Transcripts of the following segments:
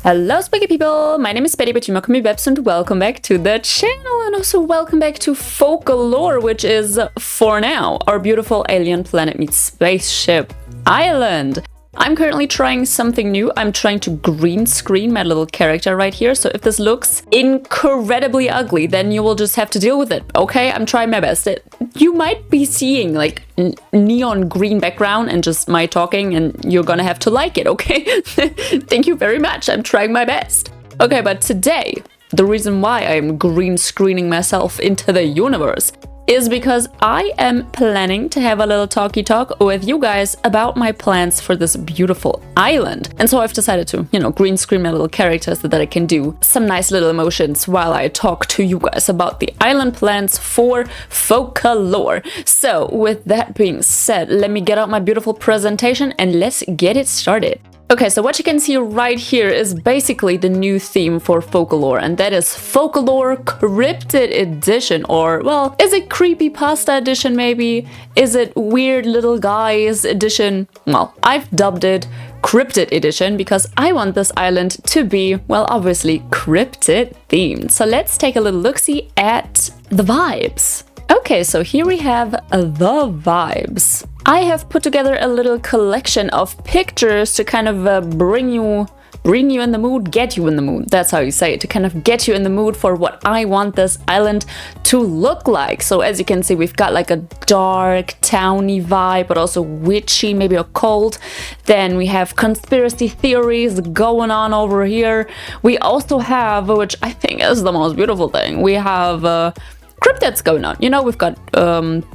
Hello spooky people, my name is Betty, but you may call me Bebs, and welcome back to the channel, and also welcome back to Focalor, which is, for now, our beautiful alien planet meets spaceship island. I'm currently trying something new. I'm trying to green screen my little character right here, so if this looks incredibly ugly, then you will just have to deal with it, okay? I'm trying my best. You might be seeing like neon green background and just my talking, and you're gonna have to like it, okay? Thank you very much. I'm trying my best. Okay, but today, the reason why I'm green screening myself into the universe is because I am planning to have a little talky talk with you guys about my plans for this beautiful island. And so I've decided to, green screen my little characters so that I can do some nice little emotions while I talk to you guys about the island plans for Focalor. So with that being said, let me get out my beautiful presentation and let's get it started. Okay, so what you can see right here is basically the new theme for Focalor, and that is Focalor Cryptid Edition, or, well, is it Creepypasta Edition maybe? Is it Weird Little Guys Edition? Well, I've dubbed it Cryptid Edition because I want this island to be, well, obviously cryptid themed. So let's take a little look-see at the vibes. Okay, so here we have the vibes. I have put together a little collection of pictures to kind of bring you in the mood, get you in the mood. That's how you say it, to kind of get you in the mood for what I want this island to look like. So as you can see, we've got like a dark, towny vibe, but also witchy, maybe occult. Then we have conspiracy theories going on over here. We also have, which I think is the most beautiful thing, we have cryptids going on. We've got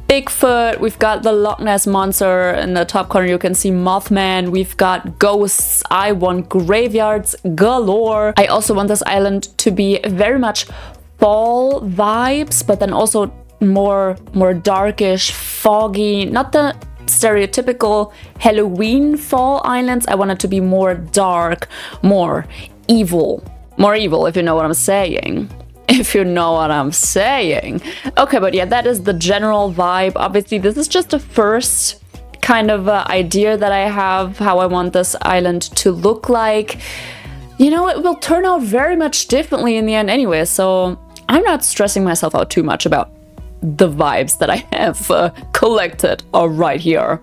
Bigfoot, we've got the Loch Ness Monster. In the top corner you can see Mothman, we've got ghosts. I want graveyards galore. I also want this island to be very much fall vibes, but then also more more foggy, not the stereotypical Halloween fall islands. I want it to be more dark, more evil if you know what I'm saying. If you know what I'm saying. Okay, but yeah, that is the general vibe. Obviously, this is just a first kind of idea that I have, how I want this island to look like. It will turn out very much differently in the end anyway, so I'm not stressing myself out too much about the vibes that I have collected right here.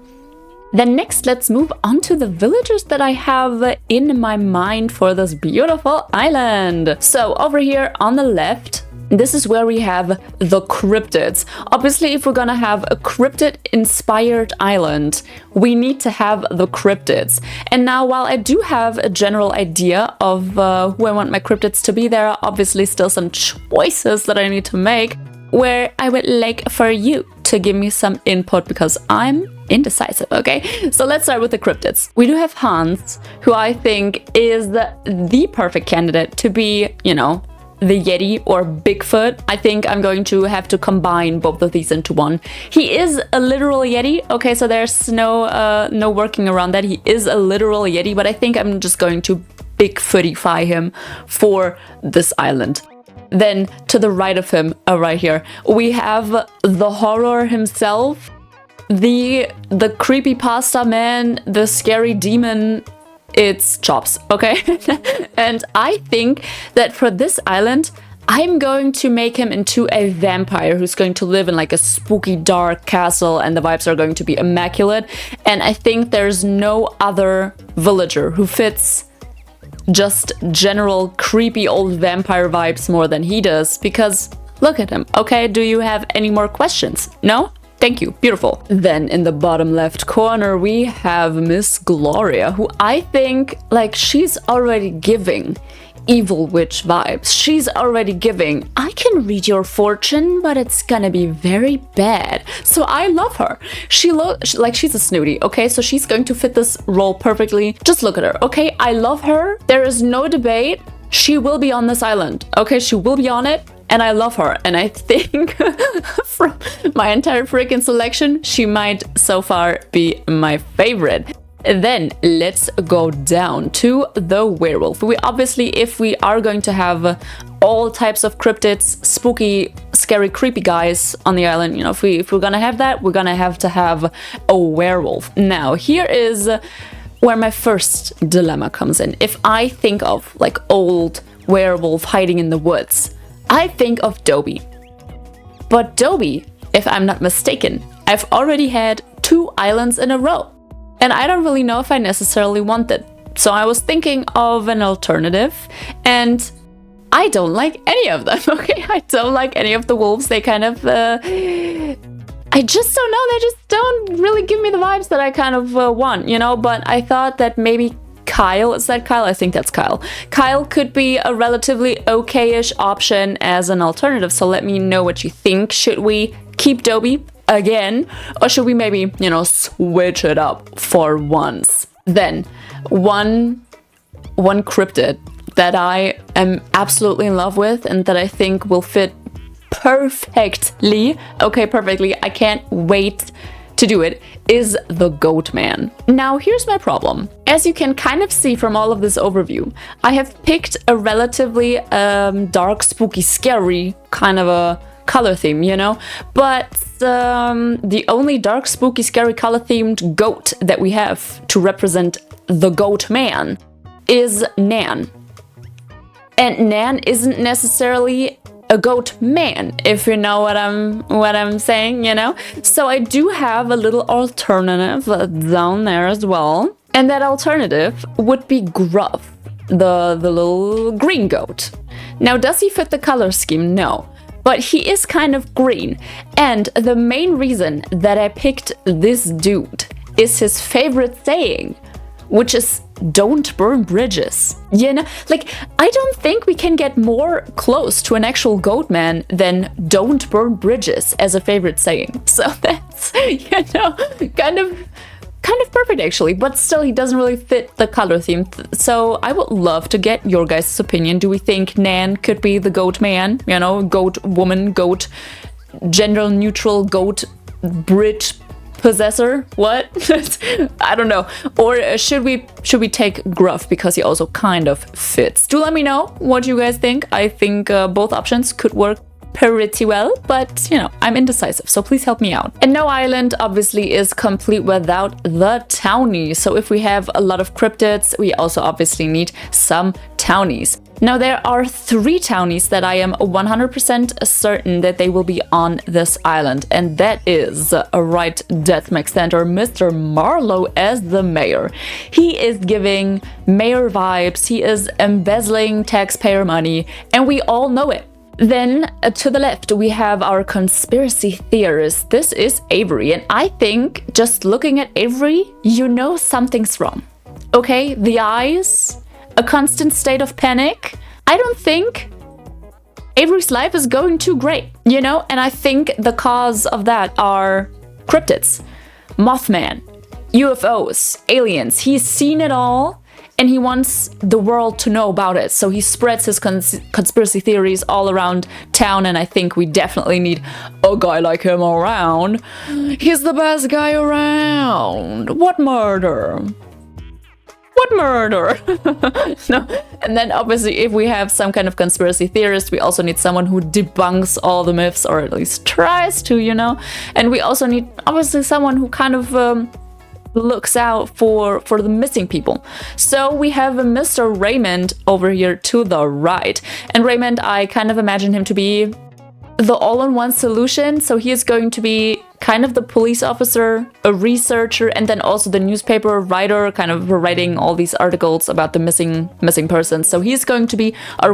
Then next, let's move on to the villagers that I have in my mind for this beautiful island. So over here on the left, this is where we have the cryptids. Obviously, if we're gonna have a cryptid-inspired island, we need to have the cryptids. And now, while I do have a general idea of who I want my cryptids to be, there are obviously still some choices that I need to make, where I would like for you to give me some input because I'm indecisive, okay? So let's start with the cryptids. We do have Hans, who I think is the perfect candidate to be, the Yeti or Bigfoot. I think I'm going to have to combine both of these into one. He is a literal Yeti, okay, so there's no working around that. He is a literal Yeti, but I think I'm just going to Bigfootify him for this island. Then to the right of him, right here, we have the horror himself, the creepypasta man, the scary demon. It's Chops, okay? And I think that for this island, I'm going to make him into a vampire who's going to live in like a spooky dark castle, and the vibes are going to be immaculate. And I think there's no other villager who fits just general creepy old vampire vibes more than he does, because look at him. Okay, do you have any more questions? No? Thank you. Beautiful. Then in the bottom left corner, we have Miss Gloria, who I think, like, she's already giving evil witch vibes. She's already giving, I can read your fortune, but it's gonna be very bad. So I love her. She looks like she's a snooty, okay? So she's going to fit this role perfectly. Just look at her, okay? I love her. There is no debate. She will be on this island, okay? She will be on it, and I love her. And I think from my entire freaking selection, she might so far be my favorite. Then let's go down to the werewolf. We obviously, if we are going to have all types of cryptids, spooky, scary, creepy guys on the island, if we're gonna have that, we're gonna have to have a werewolf. Now, here is where my first dilemma comes in. If I think of like old werewolf hiding in the woods, I think of Dobby. But Dobby, if I'm not mistaken, I've already had 2 islands in a row. And I don't really know if I necessarily want that. So I was thinking of an alternative, and I don't like any of them, okay? I don't like any of the wolves. They kind of, I just don't know. They just don't really give me the vibes that I kind of want, you know? But I thought that maybe Kyle, is that Kyle? I think that's Kyle. Kyle could be a relatively okay-ish option as an alternative. So let me know what you think. Should we keep Dobby again, or should we maybe, you know, switch it up for once? Then one cryptid that I am absolutely in love with and that I think will fit perfectly, okay, perfectly, I can't wait to do it, is the Goat Man. Now here's my problem. As you can kind of see from all of this overview, I have picked a relatively dark, spooky, scary kind of a color theme, you know? But the only dark, spooky, scary color themed goat that we have to represent the Goat Man is Nan. And Nan isn't necessarily a goat man, if you know what I'm saying, you know? So I do have a little alternative down there as well. And that alternative would be Gruff, the little green goat. Now, does he fit the color scheme? No. But he is kind of green. And the main reason that I picked this dude is his favorite saying, which is "don't burn bridges." You know, like, I don't think we can get more close to an actual goat man than "don't burn bridges" as a favorite saying. So that's, you know, kind of perfect actually, but still he doesn't really fit the color theme. So I would love to get your guys' opinion. Do we think Nan could be the goat man? You know, goat woman, goat gender neutral, goat bridge possessor? What? I don't know. Or should we take Gruff because he also kind of fits? Do let me know what you guys think. I think both options could work pretty well, but you know, I'm indecisive, so please help me out. And no island obviously is complete without the townie. So if we have a lot of cryptids, we also obviously need some townies. Now there are 3 townies that I am 100% certain that they will be on this island, and that is right, Death Maxenter, Mr. Marlowe as the mayor. He is giving mayor vibes, he is embezzling taxpayer money, and we all know it. Then to the left we have our conspiracy theorist. This is Avery, and I think just looking at Avery, you know something's wrong. Okay, the eyes, a constant state of panic. I don't think Avery's life is going too great, you know? And I think the cause of that are cryptids, Mothman, UFOs, aliens. He's seen it all and he wants the world to know about it. So he spreads his conspiracy theories all around town, and I think we definitely need a guy like him around. He's the best guy around. What murder? What murder? No. And then obviously if we have some kind of conspiracy theorist, we also need someone who debunks all the myths, or at least tries to, you know? And we also need obviously someone who kind of looks out for the missing people. So we have Mr. Raymond over here to the right. And Raymond, I kind of imagine him to be the all-in-one solution. So he is going to be kind of the police officer, a researcher, and then also the newspaper writer, kind of writing all these articles about the missing persons. So he's going to be our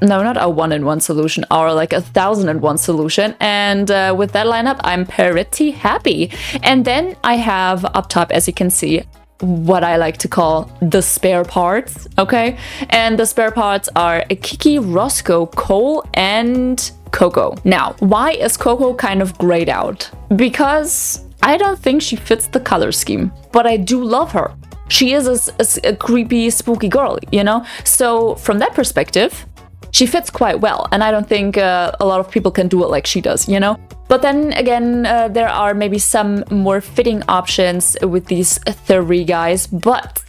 not our one-in-one solution, our like 1,000-in-1 solution. And with that lineup, I'm pretty happy. And then I have up top, as you can see, what I like to call the spare parts, okay? And the spare parts are Kiki, Roscoe, Cole, and Coco. Now, why is Coco kind of grayed out? Because I don't think she fits the color scheme, but I do love her. She is a creepy, spooky girl, you know? So from that perspective, she fits quite well, and I don't think a lot of people can do it like she does, you know? But then again, there are maybe some more fitting options with these 3 guys, but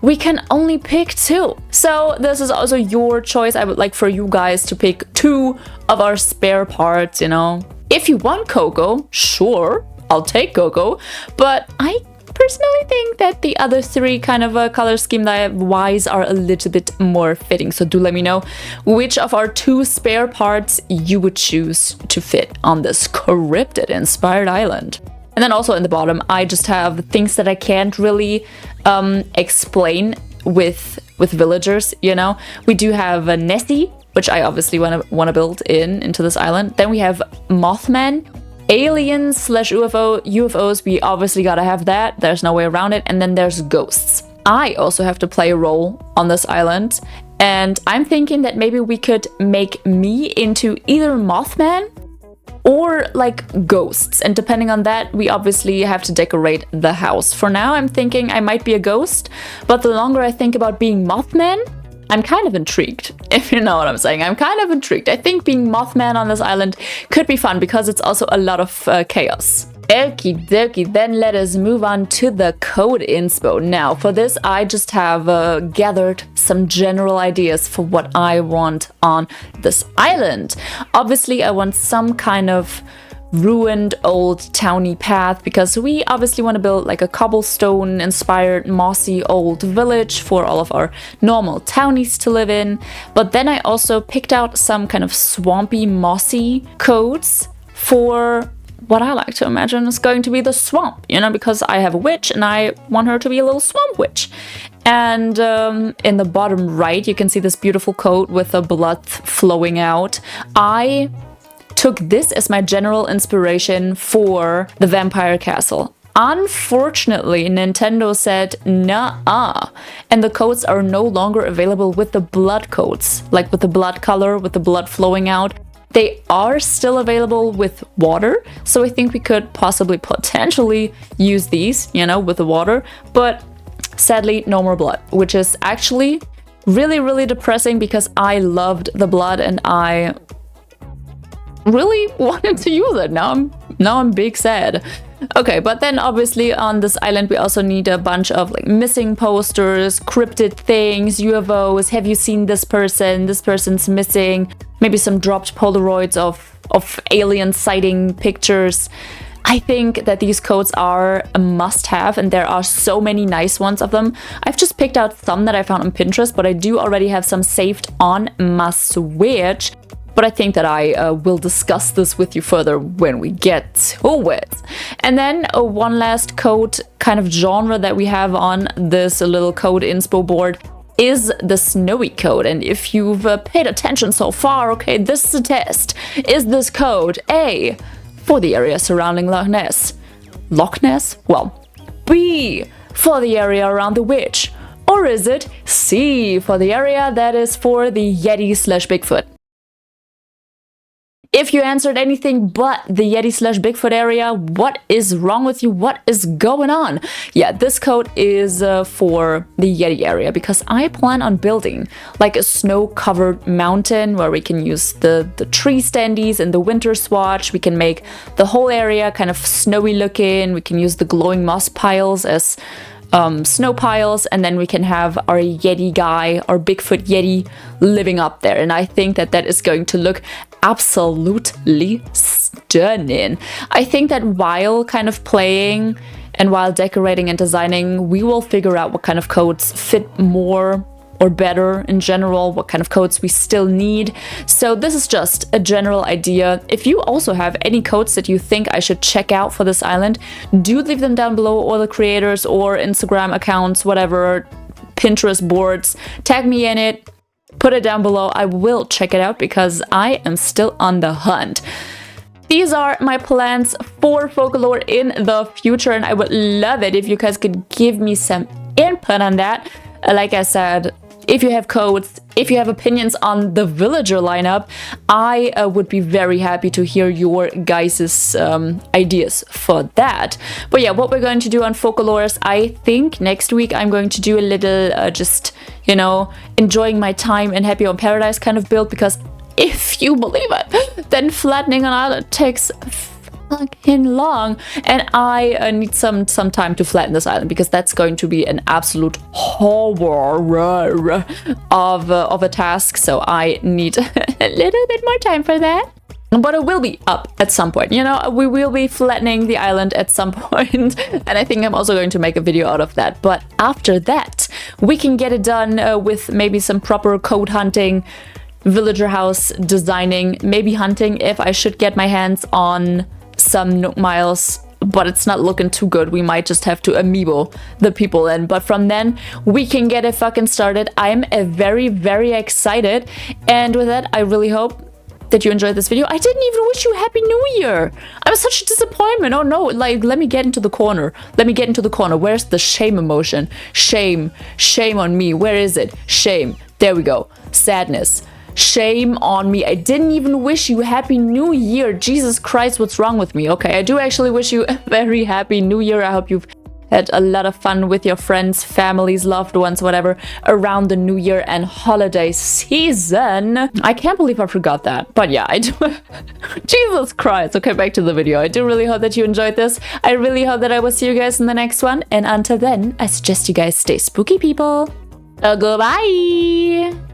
we can only pick 2. So this is also your choice. I would like for you guys to pick 2 of our spare parts, you know? If you want Coco, sure, I'll take Coco, but I personally think that the other three kind of color scheme wise are a little bit more fitting. So do let me know which of our 2 spare parts you would choose to fit on this cryptid inspired island. And then also in the bottom, I just have things that I can't really explain with villagers, you know. We do have a Nessie, which I obviously want to build into this island. Then we have Mothman, aliens slash UFOs. We obviously gotta have that. There's no way around it. And then there's ghosts. I also have to play a role on this island. And I'm thinking that maybe we could make me into either Mothman or like ghosts. And depending on that, we obviously have to decorate the house. For now, I'm thinking I might be a ghost. But the longer I think about being Mothman, I'm kind of intrigued, if you know what I'm saying. I'm kind of intrigued. I think being Mothman on this island could be fun because it's also a lot of chaos. Okie dokie, then let us move on to the code inspo. Now, for this, I just have gathered some general ideas for what I want on this island. Obviously, I want some kind of ruined old towny path because we obviously want to build like a cobblestone inspired mossy old village for all of our normal townies to live in. But then I also picked out some kind of swampy mossy codes for what I like to imagine is going to be the swamp, you know, because I have a witch and I want her to be a little swamp witch. And in the bottom right, you can see this beautiful code with the blood flowing out. I took this as my general inspiration for the vampire castle. Unfortunately, Nintendo said nah, and the codes are no longer available with the blood codes, like with the blood color, with the blood flowing out. They are still available with water, so I think we could potentially use these, you know, with the water, but sadly no more blood, which is actually really, really depressing because I loved the blood and I really wanted to use it. Now I'm big sad. Okay, but then obviously on this island we also need a bunch of like missing posters, cryptid things, UFOs. Have you seen this person? This person's missing. Maybe some dropped Polaroids of alien sighting pictures. I think that these codes are a must-have, and there are so many nice ones of them. I've just picked out some that I found on Pinterest, but I do already have some saved on my Switch. But I think that I will discuss this with you further when we get to it. And then one last code kind of genre that we have on this little code inspo board is the snowy code. And if you've paid attention so far, okay, this is a test. Is this code A, for the area surrounding Loch Ness? Loch Ness? Well, B, for the area around the witch? Or is it C, for the area that is for the Yeti slash Bigfoot? If you answered anything but the Yeti slash Bigfoot area, what is wrong with you? What is going on? Yeah, this code is for the Yeti area because I plan on building like a snow-covered mountain where we can use the tree standees and the winter swatch. We can make the whole area kind of snowy looking. We can use the glowing moss piles as snow piles, and then we can have our Yeti guy, our Bigfoot Yeti, living up there. And I think that that is going to look absolutely stunning. I think that while kind of playing and while decorating and designing, we will figure out what kind of codes fit more or better in general, what kind of codes we still need. So this is just a general idea. If you also have any codes that you think I should check out for this island, do leave them down below, or the creators or Instagram accounts, whatever, Pinterest boards, tag me in it, put it down below. I will check it out because I am still on the hunt. These are my plans for Focalor in the future, and I would love it if you guys could give me some input on that. Like I said, if you have codes, if you have opinions on the villager lineup, I would be very happy to hear your guys' ideas for that. But yeah, what we're going to do on Focalor is, I think next week I'm going to do a little just, you know, enjoying my time in Happy Home Paradise kind of build, because if you believe it, then flattening an island takes fucking long, and I need some time to flatten this island, because that's going to be an absolute horror of a task. So I need a little bit more time for that. But it will be up at some point, you know, we will be flattening the island at some point, and I think I'm also going to make a video out of that. But after that, we can get it done with maybe some proper code hunting, villager house designing, maybe hunting if I should get my hands on some Nook Miles, but it's not looking too good. We might just have to amiibo the people in, but from then we can get it fucking started. I'm very, very excited, and with that, I really hope that you enjoyed this video. I didn't even wish you a Happy New Year. I'm such a disappointment. Oh no, like, let me get into the corner. Let me get into the corner. Where's the shame emotion? Shame. Shame on me. Where is it? Shame. There we go. Sadness. Shame on me. I didn't even wish you a Happy New Year. Jesus Christ, what's wrong with me? Okay, I do actually wish you a very Happy New Year. I hope you've had a lot of fun with your friends, families, loved ones, whatever, around the New Year and holiday season. I can't believe I forgot that. But yeah, I do. Jesus Christ. Okay, back to the video. I do really hope that you enjoyed this. I really hope that I will see you guys in the next one. And until then, I suggest you guys stay spooky, people. Goodbye.